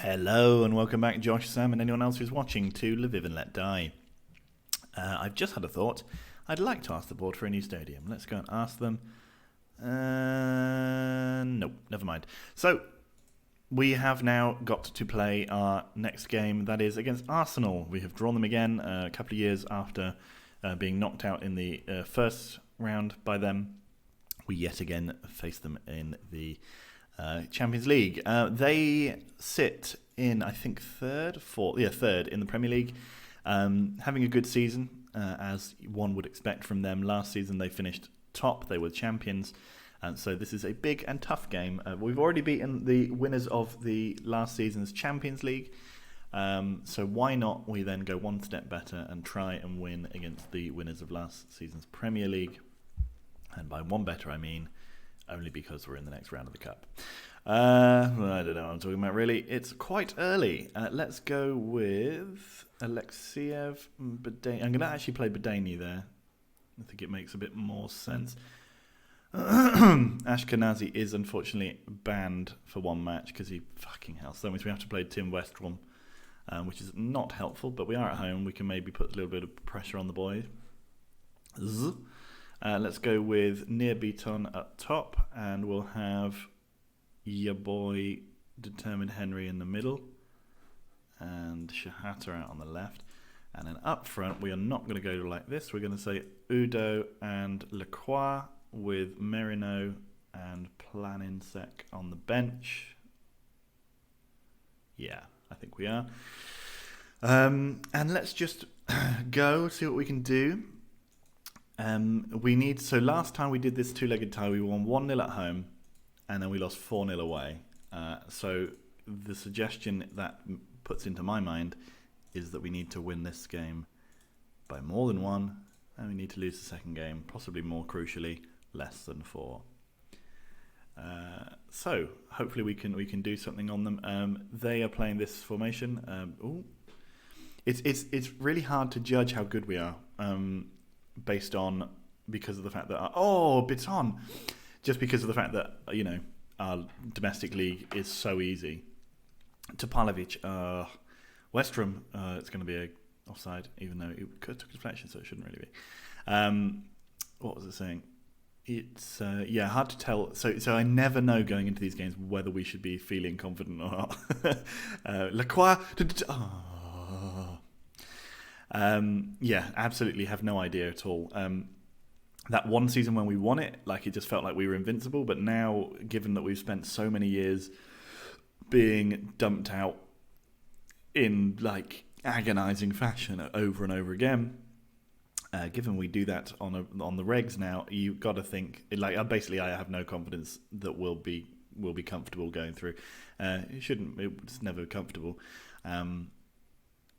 Hello and welcome back, Josh, Sam, and anyone else who's watching to Lviv and Let Die. I've just had a thought. I'd like to ask the board for a new stadium. Let's go and ask them. Nope, never mind. So, we have now got to play our next game, that is against Arsenal. We have drawn them again a couple of years after being knocked out in the first round by them. We yet again face them in the Champions League. They sit in, I think, third in the Premier League, having a good season, as one would expect from them. Last season they finished top, they were champions, and so this is a big and tough game. We've already beaten the winners of the last season's Champions League, so why not we then go one step better and try and win against the winners of last season's Premier League, and by one better I mean only because we're in the next round of the Cup. I don't know what I'm talking about, really. It's quite early. Let's go with Alexiev. I'm going to actually play Badani there. I think it makes a bit more sense. Ashkenazi is unfortunately banned for one match because he fucking hell. So that means we have to play Tim Westrom, which is not helpful, but we are at home. We can maybe put a little bit of pressure on the boys. Let's go with Nir Beaton up top, and we'll have your boy Determined Henry in the middle, and Shahata out on the left. And then up front, we are not going to go like this. We're going to say Udo and Lacroix with Merino and Planinsek on the bench. Yeah, I think we are. And let's just go, see what we can do. So last time we did this two-legged tie, we won 1-0 at home, and then we lost 4-0 away. So the suggestion that puts into my mind is that we need to win this game by more than one, and we need to lose the second game, possibly more crucially, less than 4. So hopefully we can do something on them. They are playing this formation. It's really hard to judge how good we are. Because of the fact that Biton, just because of the fact that our domestic league is so easy. Topalovic, Westrom, it's going to be a offside, even though it took a deflection, so it shouldn't really be. What was it saying? It's hard to tell. So I never know going into these games whether we should be feeling confident or not. Lacroix. Absolutely have no idea at all. That one season when we won it, it just felt like we were invincible. But now, given that we've spent so many years being dumped out in agonizing fashion over and over again, given we do that on the regs now, you've got to think I have no confidence that we'll be comfortable going through. It's never comfortable.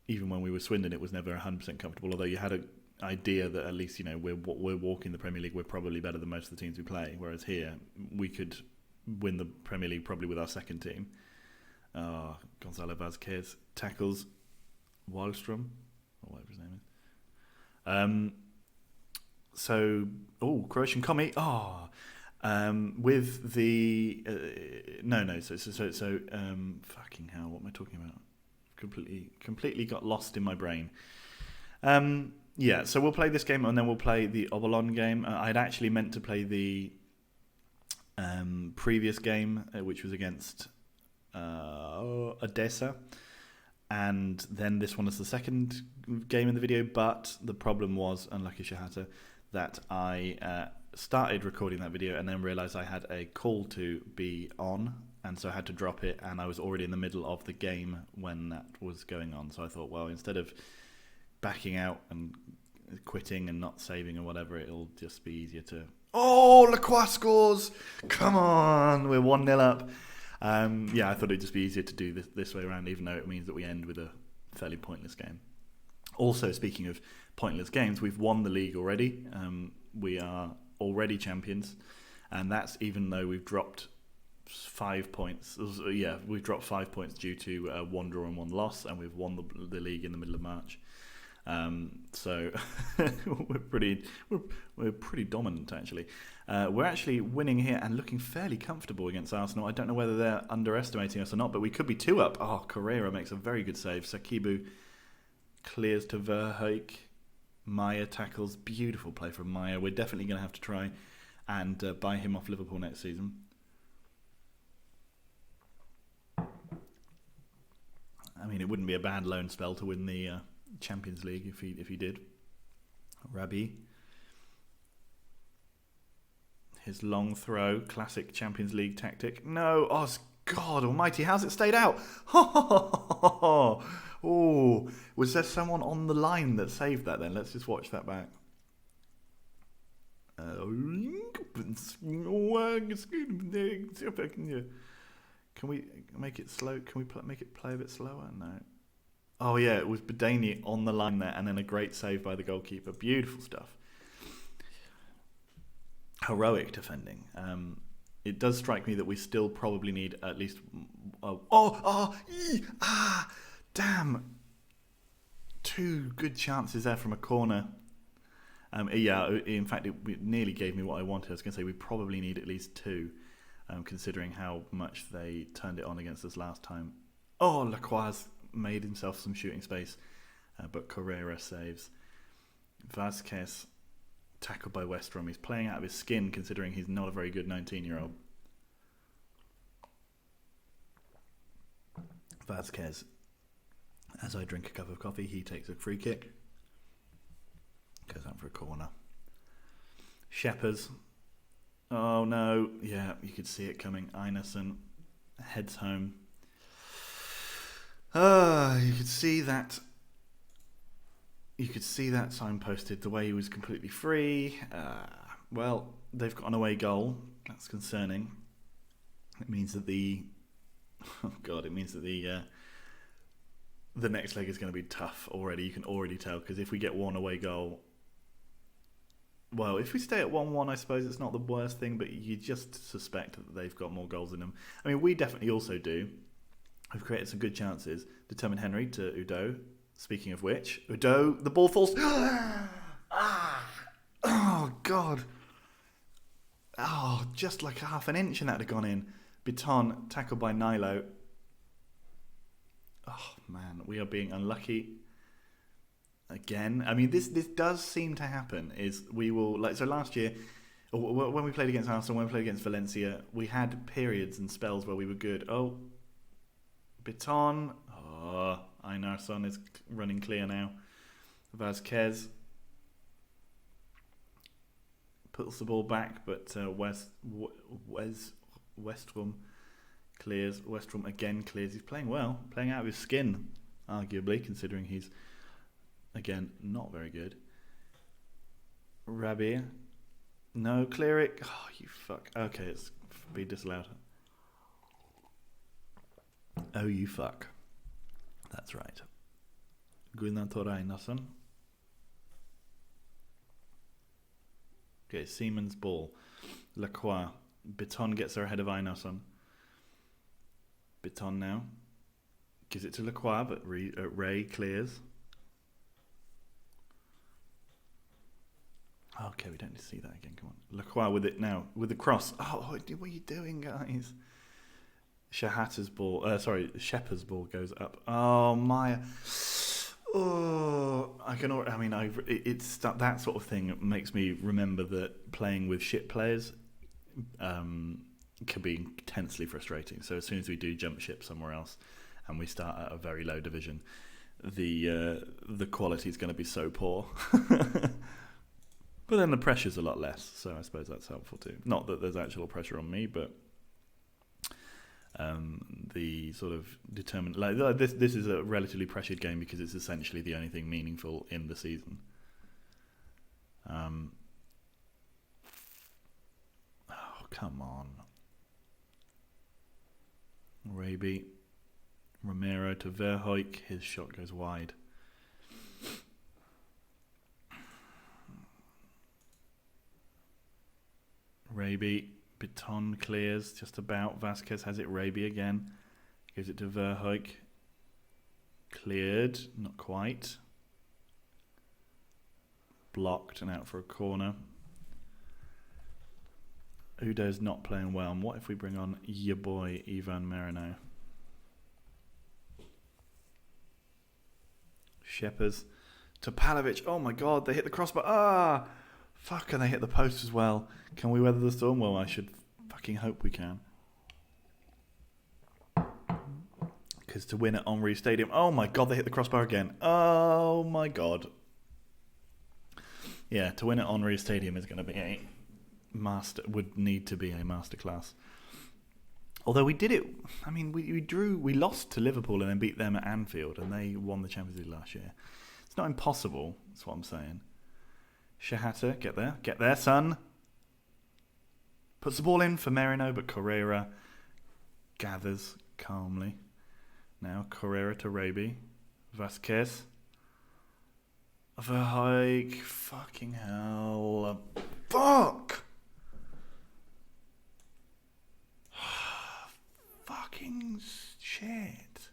Even when we were Swindon, it was never 100% comfortable. Although you had an idea that at least we're walking the Premier League, we're probably better than most of the teams we play. Whereas here, we could win the Premier League probably with our second team. Gonzalo Vazquez tackles Wallstrom, or whatever his name is. Croatian commie. With the fucking hell. What am I talking about? Completely got lost in my brain. So we'll play this game and then we'll play the Obolon game. I'd actually meant to play the previous game, which was against Odessa, and then this one is the second game in the video. But the problem was, unlucky Shahata, that I started recording that video and then realised I had a call to be on, and so I had to drop it, and I was already in the middle of the game when that was going on. So I thought, well, instead of backing out and quitting and not saving or whatever, it'll just be easier to... Lacroix scores! Come on! We're 1-0 up. I thought it'd just be easier to do this way around, even though it means that we end with a fairly pointless game. Also, speaking of pointless games, we've won the league already. We are already champions, and that's even though we've dropped 5 points. We've dropped 5 points due to one draw and one loss, and we've won the league in the middle of March. So we're pretty dominant actually. We're actually winning here and looking fairly comfortable against Arsenal. I don't know whether they're underestimating us or not, but we could be 2 up. Oh, Correa makes a very good save. Sakibu clears to Verhoek. Maya tackles. Beautiful play from Maya. We're definitely going to have to try and buy him off Liverpool next season. I mean, it wouldn't be a bad loan spell to win the Champions League if he did. Rabi. His long throw, classic Champions League tactic. No, oh God almighty, how's it stayed out? Oh, was there someone on the line that saved that then? Let's just watch that back. Can we make it slow? Can we make it play a bit slower? No. Oh yeah, it was Badani on the line there, and then a great save by the goalkeeper. Beautiful stuff. Heroic defending. It does strike me that we still probably need at least... damn. 2 good chances there from a corner. Yeah, in fact, it nearly gave me what I wanted. I was going to say we probably need at least 2, considering how much they turned it on against us last time. Oh, Lacroix made himself some shooting space, but Correa saves. Vasquez... tackled by West Brom. He's playing out of his skin considering he's not a very good 19-year-old. Vasquez, as I drink a cup of coffee, he takes a free kick. Goes out for a corner. Sheppers. Oh no. Yeah, you could see it coming. Einarsson heads home. You could see that. You could see that signposted the way he was completely free. Well, they've got an away goal. That's concerning. It means that the next leg is going to be tough already. You can already tell, because if we get 1 away goal, well, if we stay at 1-1, I suppose it's not the worst thing, but you just suspect that they've got more goals in them. I mean, we definitely also do. We've created some good chances. Determined Henry to Udo. Speaking of which, Udo, the ball falls. Oh, God. Oh, just like half an inch and that had gone in. Biton, tackled by Nilo. Oh, man, we are being unlucky again. I mean, this does seem to happen. We will, so last year, when we played against Arsenal, when we played against Valencia, we had periods and spells where we were good. Oh, Biton. Oh, Einarsson is running clear now. Vasquez puts the ball back, but Westrum clears. Westrum again clears. He's playing well, playing out of his skin, arguably, considering he's, again, not very good. Rabi. No, clear it. Oh, you fuck. Okay, it's be disallowed. Oh, you fuck. That's right. Guðmundur Einarsson. Okay, Siemens ball. Lacroix. Biton gets her ahead of Einarsson. Biton now. Gives it to Lacroix, but Ray clears. Okay, we don't need to see that again. Come on. Lacroix with it now. With the cross. Oh, what are you doing, guys? Shepherd's ball goes up. Oh, Maya. Oh, it's that sort of thing makes me remember that playing with shit players can be intensely frustrating. So as soon as we do jump ship somewhere else and we start at a very low division, the quality is going to be so poor. But then the pressure's a lot less, so I suppose that's helpful too. Not that there's actual pressure on me, but the sort of determined... This is a relatively pressured game because it's essentially the only thing meaningful in the season. Oh, come on. Rabi. Romero to Verhoek. His shot goes wide. Rabi. Biton clears just about. Vasquez has it. Rabi again. Gives it to Verhoek. Cleared. Not quite. blocked and out for a corner. Udo's not playing well. And what if we bring on your boy, Ivan Marino? Shepers. Topalovic. Oh my god, they hit the crossbar. Ah! Fuck, and they hit the post as well. Can we weather the storm? Well, I should fucking hope we can. Because to win at Henri Stadium... Oh my god, they hit the crossbar again. Oh my god. Yeah, to win at Henri Stadium is going to be a would need to be a masterclass. Although we did it... I mean, we lost to Liverpool and then beat them at Anfield, and they won the Champions League last year. It's not impossible, that's what I'm saying. Shahata, get there. Get there, son. Puts the ball in for Merino, but Correa gathers calmly. Now, Correa to Raby. Vasquez. Verheek. Fucking hell. Fuck! Fucking shit.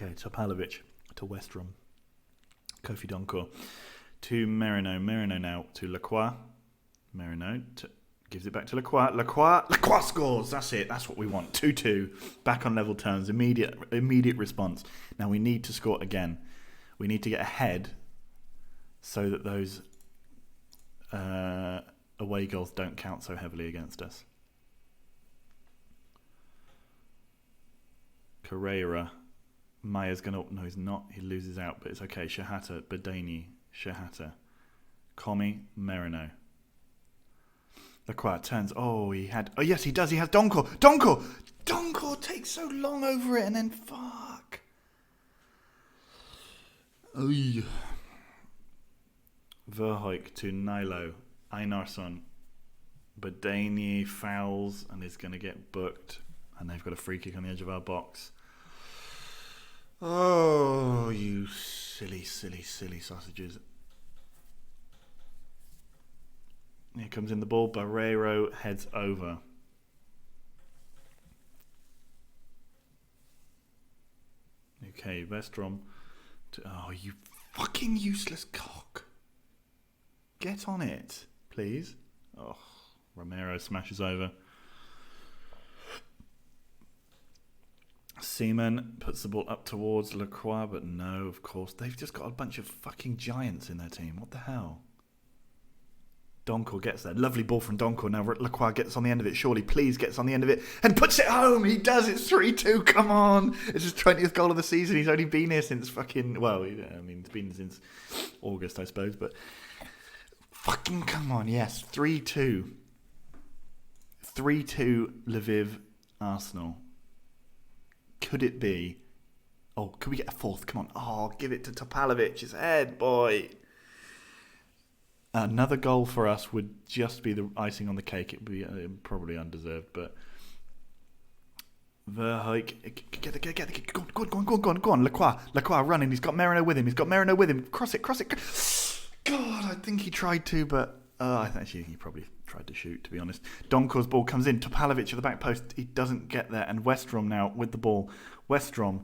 Okay, Topalovic to Westrom. Kofi Donkor to Merino. Merino now to Lacroix. Merino gives it back to Lacroix. Lacroix scores! That's it. That's what we want. 2-2. Back on level terms. Immediate response. Now we need to score again. We need to get ahead so that those away goals don't count so heavily against us. Correa. Maya's going to... No, he's not. He loses out, but it's okay. Shahata, Badani, Shahata. Komi, Merino. Lacroix turns. Oh, he had... Oh, yes, he does. He has Donkor. Donkor takes so long over it, and then fuck. Oy. Verheek to Nilo. Einarsson. Badani fouls and is going to get booked. And they've got a free kick on the edge of our box. Oh, you silly sausages. Here comes in the ball. Barreiro heads over. Okay, Vestrom. Oh, you fucking useless cock. Get on it, please. Oh, Romero smashes over. Seaman puts the ball up towards Lacroix, but no, of course. They've just got a bunch of fucking giants in their team. What the hell? Donkor gets there. Lovely ball from Donkor. Now Lacroix gets on the end of it. Surely, please gets on the end of it and puts it home. He does. It's 3-2. Come on. It's his 20th goal of the season. He's only been here since fucking... Well, I mean, it's been since August, I suppose. But fucking come on. Yes, 3-2. 3-2 Lviv, Arsenal. Could it be? Oh, could we get a fourth? Come on. Oh, give it to Topalovic's head, boy. Another goal for us would just be the icing on the cake. It would be probably undeserved, but Verheek, get go on. Lacroix running. He's got Merino with him. Cross it. God, I think he tried to, but actually he probably tried to shoot, to be honest. Donkor's ball comes in. Topalovic at the back post. He doesn't get there. And Westrom now with the ball. Westrom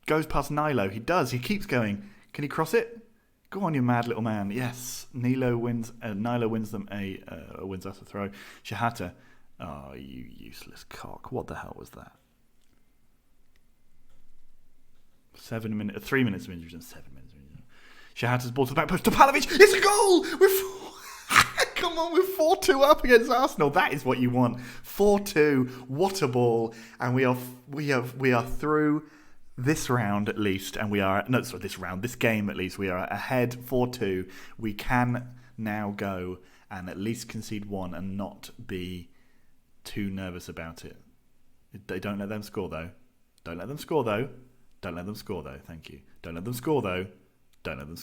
goes past Nilo. He does. He keeps going. Can he cross it? Go on, you mad little man. Yes. Nilo wins. Nilo wins them wins us a throw. Shahata. Oh, you useless cock. What the hell was that? 3 minutes of injury and 7 minutes of injury. Shahata's ball to the back post. Topalovic. It's a goal! Come on, we're 4-2 up against Arsenal. That is what you want. 4-2. What a ball! And we are through this round at least, and this game at least. We are ahead 4-2. We can now go and at least concede one and not be too nervous about it. Don't let them score though. Thank you. Don't let them score though. Don't let them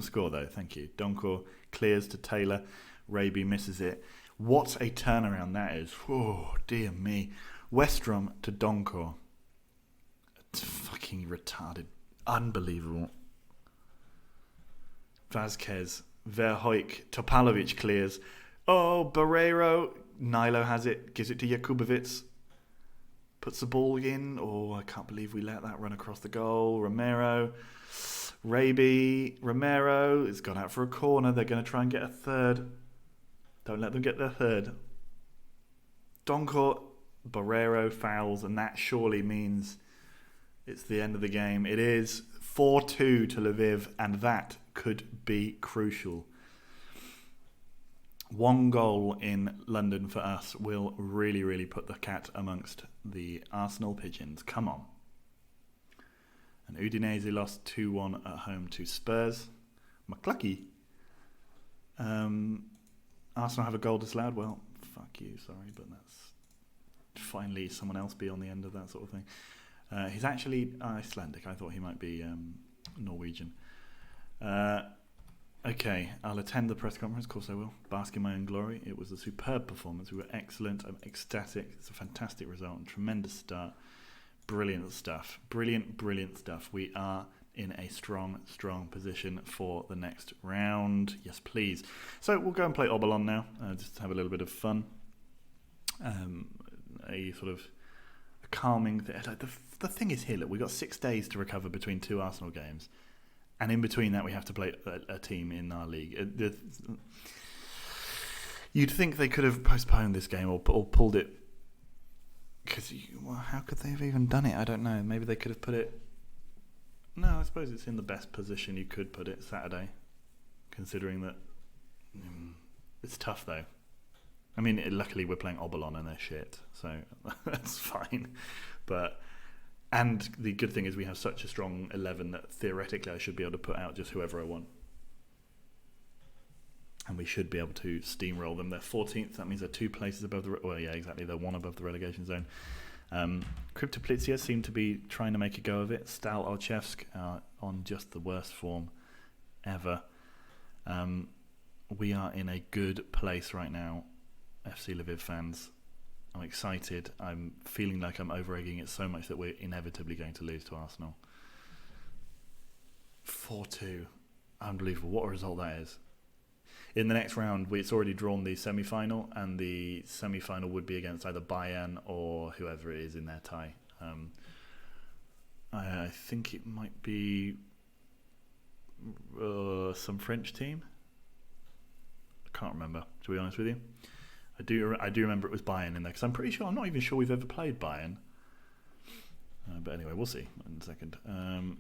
score though. Thank you. Donkor clears to Taylor. Raby misses it. What a turnaround that is. Oh, dear me. Westrom to Donkor. It's fucking retarded. Unbelievable. Vazquez, Verhoek, Topalovic clears. Oh, Barreiro. Nilo has it, gives it to Jakubowicz. Puts the ball in. Oh, I can't believe we let that run across the goal. Romero. Raby. Romero. It's gone out for a corner. They're going to try and get a third. Don't let them get their third. Donkor, Barreiro fouls, and that surely means it's the end of the game. It is 4-2 to Lviv, and that could be crucial. One goal in London for us will really, really put the cat amongst the Arsenal pigeons. Come on. And Udinese lost 2-1 at home to Spurs. McClucky. Arsenal have a goal disallowed. Well, fuck you, sorry, but that's finally someone else be on the end of that sort of thing. He's actually Icelandic. I thought he might be Norwegian. Okay, I'll attend the press conference. Of course I will. Bask in my own glory. It was a superb performance. We were excellent. I'm ecstatic. It's a fantastic result. Tremendous start. Brilliant stuff. Brilliant stuff. We are in a strong position for the next round. Yes, please. So we'll go and play Obalon now. Just to have a little bit of fun. A sort of a calming thing. The thing is here, look, we've got 6 days to recover between 2 Arsenal games. And in between that, we have to play a team in our league. You'd think they could have postponed this game or pulled it. Because, how could they have even done it? I don't know. Maybe they could have put it... No, I suppose it's in the best position you could put it, Saturday. Considering that... it's tough, though. I mean, luckily we're playing Obalon and they're shit. So, that's fine. And the good thing is we have such a strong 11 that theoretically I should be able to put out just whoever I want. And we should be able to steamroll them. They're 14th. That means they're 2 places above the... Well, yeah, exactly. They're 1 above the relegation zone. Kryptoplitsia seem to be trying to make a go of it. Stal Olszewsk on just the worst form ever. We are in a good place right now, FC Lviv fans. I'm excited. I'm feeling like I'm over-egging it so much that we're inevitably going to lose to Arsenal. 4-2. Unbelievable. What a result that is. In the next round, it's already drawn the semi-final, and the semi-final would be against either Bayern or whoever it is in their tie. I think it might be some French team. I can't remember, to be honest with you. I do remember it was Bayern in there, because I'm not even sure we've ever played Bayern. But anyway, we'll see in a second. I'll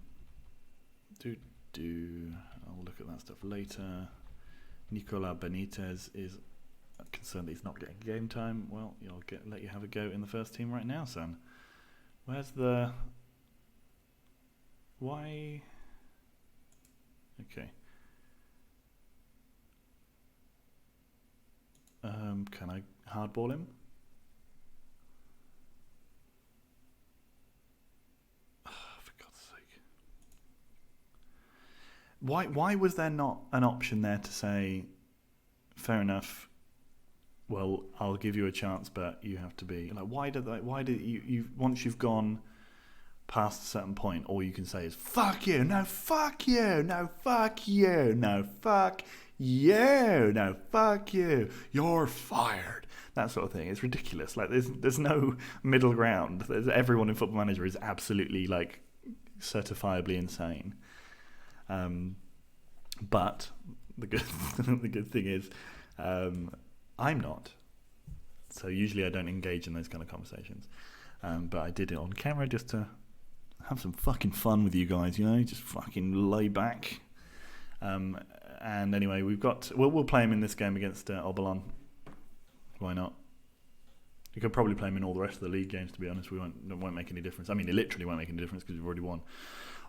look at that stuff later. Nicola Benitez is concerned that he's not getting game time. Well, I'll let you have a go in the first team right now, son. Where's the... Why... Okay. Can I hardball him? Oh, for God's sake. Why was there not an option there to say, fair enough, well, I'll give you a chance, but you have to be... Like, why did you once you've gone past a certain point, all you can say is, fuck you, no, fuck you, no, fuck you, no, fuck you, no, fuck you, you're fired. That sort of thing. It's ridiculous. Like, there's no middle ground. Everyone in Football Manager is absolutely, like, certifiably insane. But the good thing is, I'm not. So usually I don't engage in those kind of conversations. But I did it on camera just to have some fucking fun with you guys, just fucking lay back. And anyway, we'll play him in this game against Obalon. Why not? You could probably play him in all the rest of the league games, to be honest. It won't make any difference. I mean, it literally won't make any difference because we've already won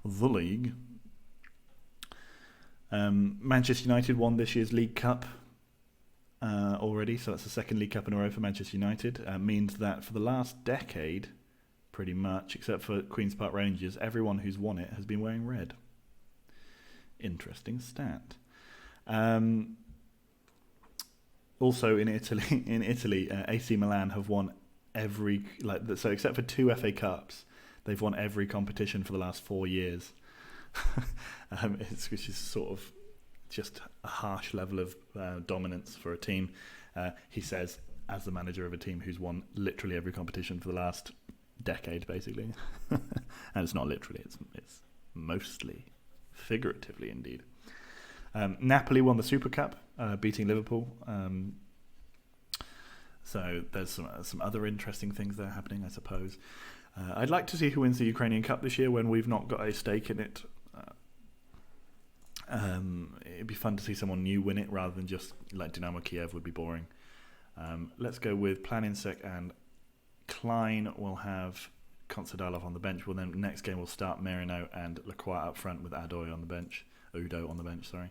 the league. Manchester United won this year's League Cup already, so that's the second League Cup in a row for Manchester United. Means that for the last decade, pretty much, except for Queen's Park Rangers, everyone who's won it has been wearing red. Interesting stat. Also in Italy, AC Milan have won every so except for 2 FA Cups, they've won every competition for the last 4 years. Which is sort of just a harsh level of dominance for a team. He says, as the manager of a team who's won literally every competition for the last decade, basically. And it's not literally; it's mostly figuratively, indeed. Napoli won the Super Cup, beating Liverpool. So there's some other interesting things that are happening, I suppose. I'd like to see who wins the Ukrainian Cup this year when we've not got a stake in it. It'd be fun to see someone new win it rather than just like Dynamo Kiev would be boring. Let's go with Planinsek and Klein. We'll have Konsadalov on the bench. Well, then next game we'll start Merino and Lacroix up front with Udo on the bench. Sorry.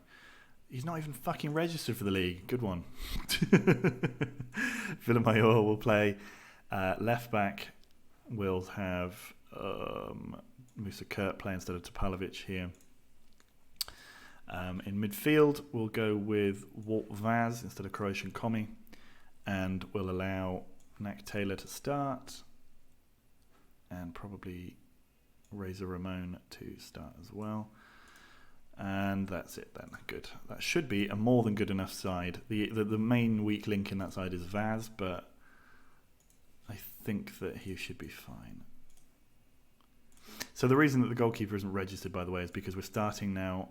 He's not even fucking registered for the league. Good one. Villamayor will play left back. We'll have Musa Kurt play instead of Topalovic here. In midfield, we'll go with Walt Vaz instead of Croatian Komi. And we'll allow Nak Taylor to start. And probably Razor Ramon to start as well. And that's it then. Good. That should be a more than good enough side. The main weak link in that side is Vaz, but I think that he should be fine. So the reason that the goalkeeper isn't registered, by the way, is because we're starting now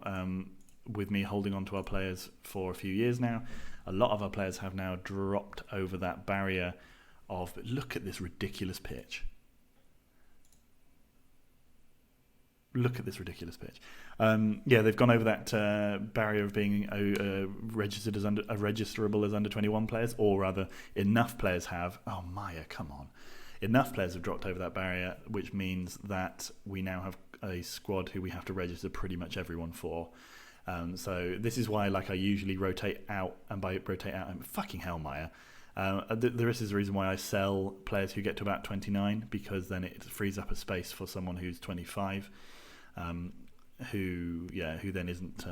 with me holding on to our players for a few years now. A lot of our players have now dropped over that barrier of, look at this ridiculous pitch. They've gone over that barrier of being registered as registerable as under 21 players, or rather, enough players have. Oh, Maya, come on! Enough players have dropped over that barrier, which means that we now have a squad who we have to register pretty much everyone for. So this is why, I usually rotate out, and by rotate out, I'm fucking hell, Maya. This is the reason why I sell players who get to about 29, because then it frees up a space for someone who's 25. Who then isn't.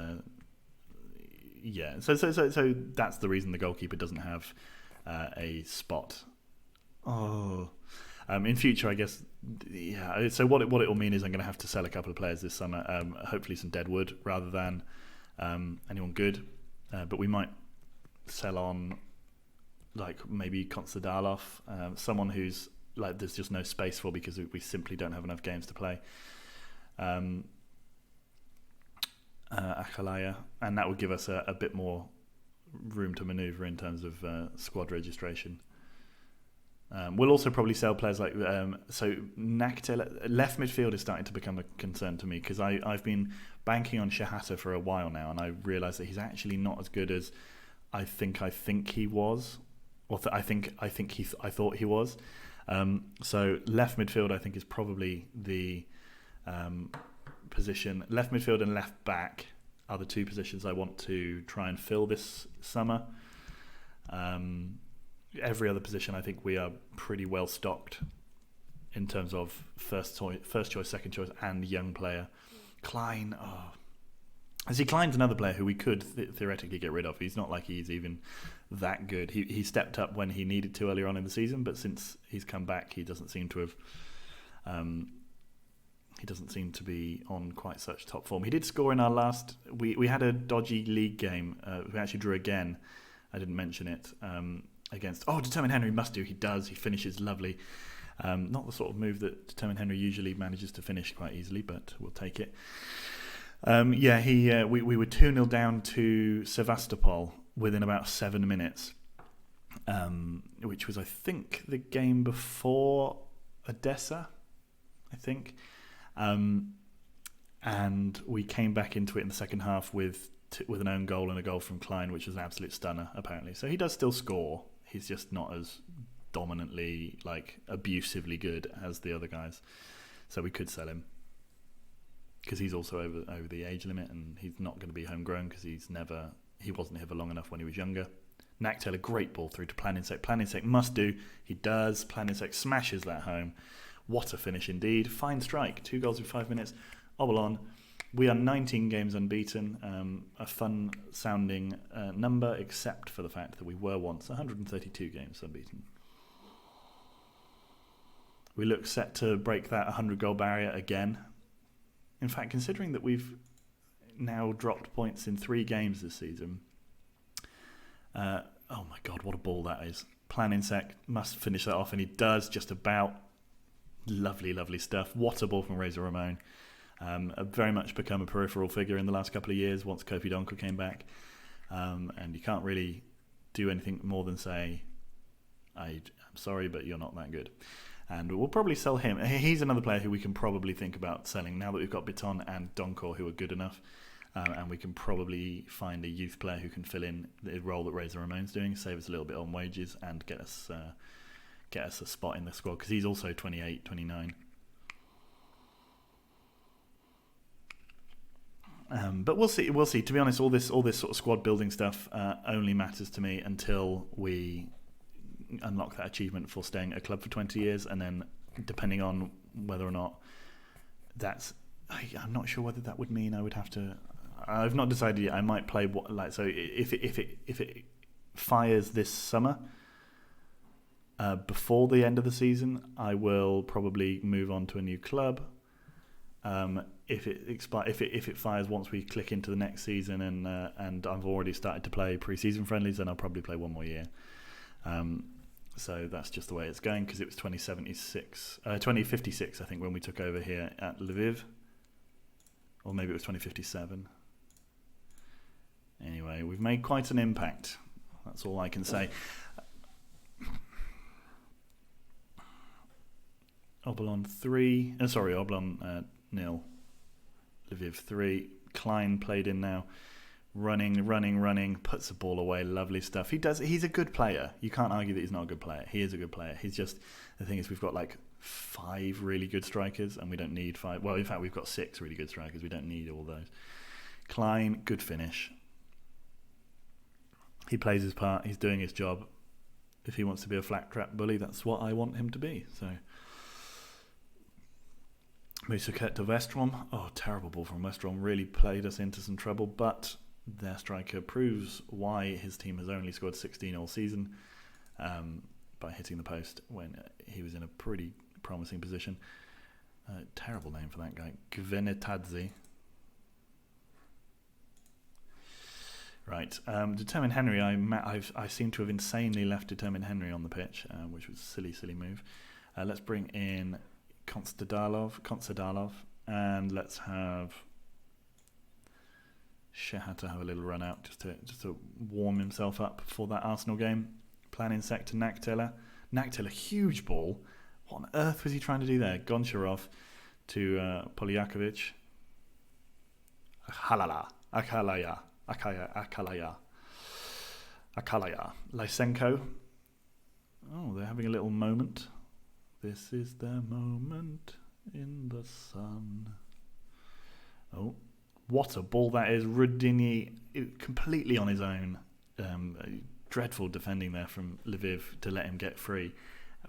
So that's the reason the goalkeeper doesn't have a spot. In future, I guess. Yeah. So what it will mean is I'm going to have to sell a couple of players this summer. Hopefully some deadwood rather than anyone good. But we might sell on maybe Konsadalov, someone who's there's just no space for because we simply don't have enough games to play. Achalaya, and that would give us a bit more room to manoeuvre in terms of squad registration. We'll also probably sell players so Naktel. Left midfield is starting to become a concern to me because I've been banking on Shahata for a while now, and I realise that he's actually not as good as I think he was, or I thought he was. So left midfield I think is probably the position. Left midfield and left back are the two positions I want to try and fill this summer. Every other position I think we are pretty well stocked in terms of first choice, second choice, and young player. Klein, Klein's another player who we could theoretically get rid of. He's not like he's even that good. He stepped up when he needed to earlier on in the season, but since he's come back, he doesn't seem to have. He doesn't seem to be on quite such top form. He did score in our last. We had a dodgy league game. We actually drew again. I didn't mention it. Against Determined Henry must do. He does. He finishes lovely. Not the sort of move that Determined Henry usually manages to finish quite easily, but we'll take it. We were 2-0 down to Sevastopol within about 7 minutes, which was, I think, the game before Odessa, I think. And we came back into it in the second half with an own goal and a goal from Klein, which was an absolute stunner, apparently. So he does still score. He's just not as dominantly, abusively good as the other guys. So we could sell him because he's also over the age limit, and he's not going to be homegrown because he wasn't here for long enough when he was younger. Naktel, a great ball through to Planinsek. Planinsek must do. He does. Planinsek smashes that home. What a finish indeed. Fine strike. 2 goals in 5 minutes. Obolon. We are 19 games unbeaten. A fun-sounding number, except for the fact that we were once 132 games unbeaten. We look set to break that 100-goal barrier again. In fact, considering that we've now dropped points in 3 games this season, oh my God, what a ball that is. Plan Insect must finish that off, and he does just about. Lovely, lovely stuff. What a ball from Razor Ramon. Very much become a peripheral figure in the last couple of years once Kofi Donker came back. And you can't really do anything more than say, I'm sorry, but you're not that good. And we'll probably sell him. He's another player who we can probably think about selling now that we've got Biton and Donkor who are good enough. And we can probably find a youth player who can fill in the role that Razor Ramon's doing, save us a little bit on wages, and get us a spot in the squad, because he's also 28, 29. But we'll see. We'll see. To be honest, all this sort of squad building stuff only matters to me until we unlock that achievement for staying at a club for 20 years, and then depending on whether or not I'm not sure whether that would mean I would have to. I've not decided yet. I might play so if it fires this summer. Before the end of the season, I will probably move on to a new club. If it fires once we click into the next season, and I've already started to play pre-season friendlies, then I'll probably play one more year. So that's just the way it's going, because it was 2056, I think, when we took over here at Lviv, or maybe it was 2057. Anyway, we've made quite an impact. That's all I can say. Obolon 3, Obolon 0, Lviv 3. Klein played in now, running, puts the ball away, lovely stuff. He's a good player. You can't argue that he's not a good player. He is a good player. He's just, the thing is, we've got like 5 really good strikers, and we don't need 5. Well, in fact, we've got 6 really good strikers. We don't need all those. Klein, good finish. He plays his part. He's doing his job. If he wants to be a flat trap bully, that's what I want him to be. So, Musaket to Westrom. Oh, terrible ball from Westrom. Really played us into some trouble, but their striker proves why his team has only scored 16 all season, by hitting the post when he was in a pretty promising position. Terrible name for that guy. Gvenetadze. Right. Determined Henry, I seem to have insanely left Determined Henry on the pitch, which was a silly move. Let's bring in Konstadalov, and let's have Shehat to have a little run out just to warm himself up for that Arsenal game. Plan Insect to Naktela. Naktela, huge ball. What on earth was he trying to do there? Goncharov to Polyakovic. Akalaya. Lysenko. Oh, they're having a little moment. This is their moment in the sun. Oh, what a ball that is. Rudini completely on his own. Dreadful defending there from Lviv to let him get free.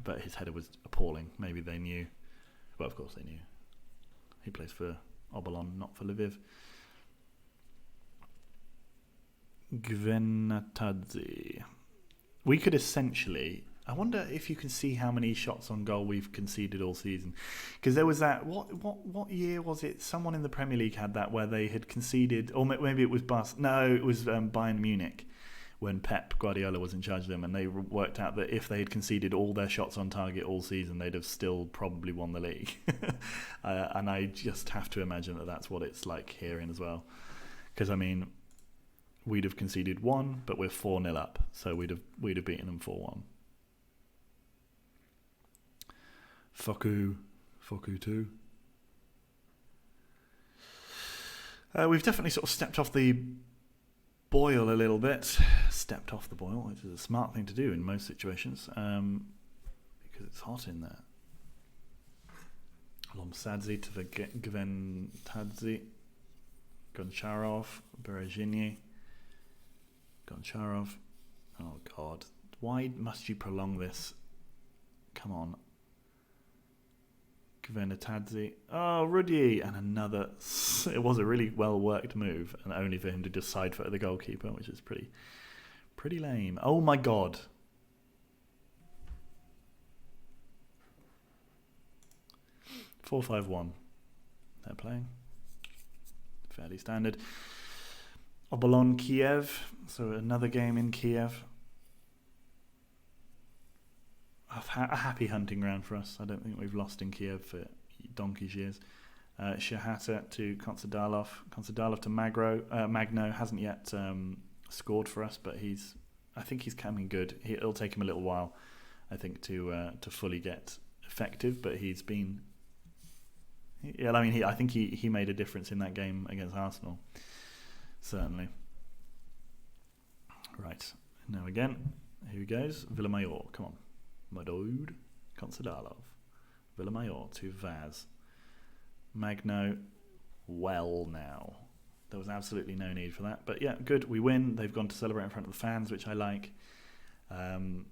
But his header was appalling. Maybe they knew. Well, of course they knew. He plays for Obolon, not for Lviv. Gvenatadze. We could essentially... I wonder if you can see how many shots on goal we've conceded all season. Because there was that... What year was it? Someone in the Premier League had that where they had conceded... Or maybe it was it was Bayern Munich when Pep Guardiola was in charge of them, and they worked out that if they had conceded all their shots on target all season, they'd have still probably won the league. And I just have to imagine that that's what it's like herein as well. Because, I mean... We'd have conceded 1, but we're 4-0 up, so we'd have beaten them 4-1. Foku 2. We've definitely sort of stepped off the boil a little bit. Stepped off the boil, which is a smart thing to do in most situations, because it's hot in there. Lomsadze to Gventadze. Goncharov, Berezhiny. Goncharov. Oh, God. Why must you prolong this? Come on. Gvenatadze. Oh, Rudy. And another. It was a really well-worked move, and only for him to just side foot the goalkeeper, which is pretty lame. Oh, my God. 4-5-1. They're playing. Fairly standard. Obolon Kiev. So another game in Kiev. A happy hunting ground for us. I don't think we've lost in Kiev for donkey's years. Shahata to Konsadalov. Konsadalov to Magno hasn't yet scored for us, but I think he's coming good. It'll take him a little while, I think, to fully get effective. But he's been, I think he made a difference in that game against Arsenal, certainly. Right, now again, here he goes. Villamayor, come on, my dude. Konsadalov, Villamayor to Vaz. Magno, well now. There was absolutely no need for that. But yeah, good, we win. They've gone to celebrate in front of the fans, which I like. And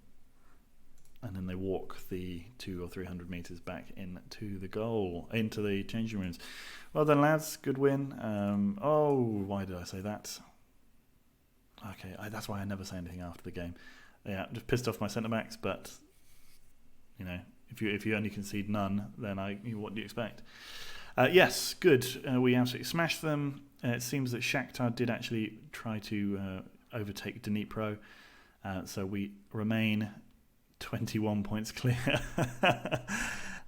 then they walk the 200 or 300 metres back into the goal, into the changing rooms. Well done, lads. Good win. Why did I say that? Okay, that's why I never say anything after the game. Yeah, just pissed off my centre-backs, but, if you only concede none, then what do you expect? Yes, good. We absolutely smashed them. It seems that Shakhtar did actually try to overtake Dnipro, so we remain 21 points clear.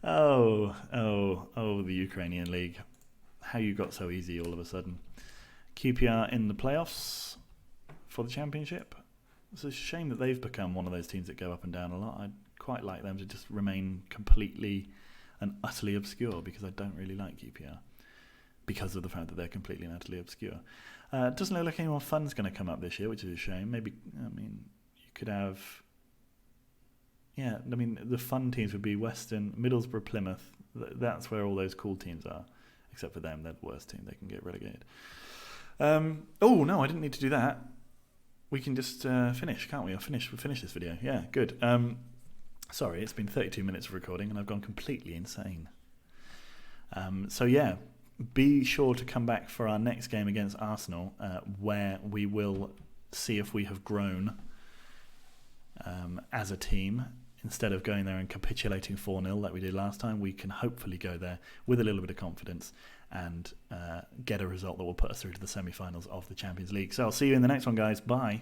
The Ukrainian league. How you got so easy all of a sudden. QPR in the playoffs for the championship. It's a shame that they've become one of those teams that go up and down a lot. I'd quite like them to just remain completely and utterly obscure, because I don't really like QPR because of the fact that they're completely and utterly obscure. It doesn't look like any more fun's going to come up this year, which is a shame. Maybe, you could have... the fun teams would be Western, Middlesbrough, Plymouth. That's where all those cool teams are. Except for them, they're the worst team. They can get relegated. No, I didn't need to do that. We can just finish, can't we? We'll finish this video. Yeah, good. Sorry, it's been 32 minutes of recording and I've gone completely insane. Be sure to come back for our next game against Arsenal, where we will see if we have grown as a team. Instead of going there and capitulating 4-0 like we did last time, we can hopefully go there with a little bit of confidence and get a result that will put us through to the semi-finals of the Champions League. So I'll see you in the next one, guys. Bye.